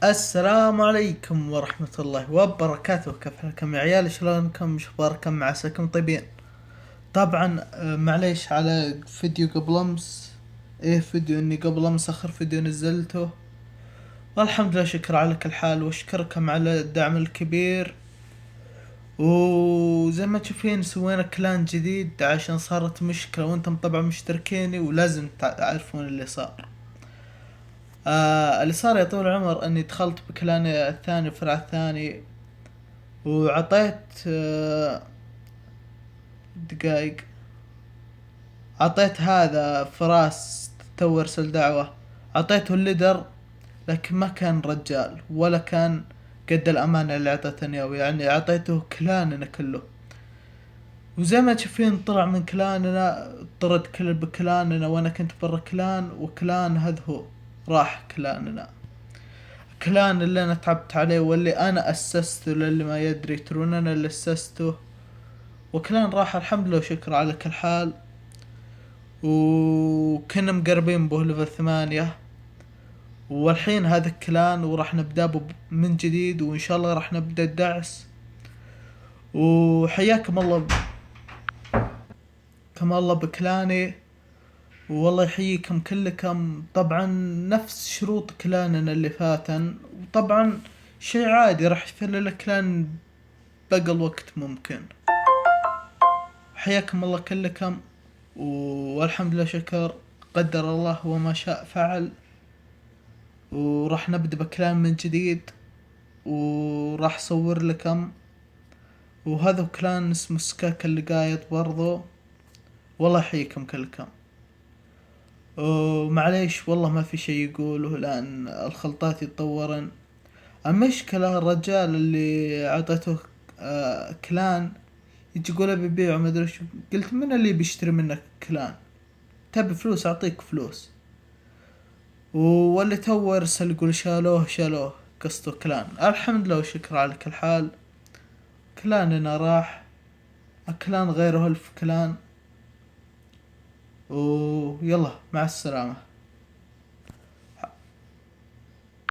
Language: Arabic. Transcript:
السلام عليكم ورحمة الله وبركاته. كيف حالكم يا عيال؟ شلونكم؟ ايش اخباركم؟ عساكم طيبين. طبعا معليش على فيديو قبل امس. فيديو اني قبل امس اخر فيديو نزلته. والحمد لله شكر على كل حال، واشكركم على الدعم الكبير. وزي ما تشوفين سوينا كلان جديد عشان صارت مشكلة، وانتم طبعا مشتركيني ولازم تعرفون اللي صار. اللي صار يا طويل العمر اني دخلت بكلاني الثاني الفرع الثاني، وعطيت دقايق. عطيت هذا فراس تو ارسل دعوة، عطيته الليدر، لكن ما كان رجال ولا كان قد الأمانة اللي عطيتني إياه. يعني عطيته كلاننا كله، وزي ما تشوفين طلع من كلاننا، طرد كل بكلاننا، وانا كنت برا كلان، وكلان هذا هو راح كلاننا. كلان اللي انا تعبت عليه واللي انا اسسته، للي ما يدري ترون انا اللي اسسته. وكلان راح الحمد لله وشكر على كل حال. وكنا مقربين به ليفل 8. والحين هذا الكلان وراح نبدأ من جديد، وإن شاء الله راح نبدأ الدعس. وحياكم الله كما الله بكلاني، والله يحييكم كلكم. طبعا نفس شروط كلاننا اللي فاتن، وطبعا شيء عادي راح يفل الكلان بقى الوقت ممكن. حياكم الله كلكم، والحمد لله شكر. قدر الله وما شاء فعل. وراح نبدأ بكلام من جديد، وراح اصور لكم. وهذا كلان اسمه سكاك اللي قايد برضو. والله يحييكم كلكم. ومعليش والله ما في شي يقوله لان الخلطات يتطورن. المشكلة الرجال اللي عطيته كلان يجي يقول ابي بيع وما ادري شو. قلت من اللي بيشتري منك كلان؟ تبي فلوس اعطيك فلوس. واللي تو ارسل يقول شالوه قصته كلان. الحمد لله وشكر على كل حال. كلاننا راح، كلان غيره الف كلان. ويلا مع السلامة.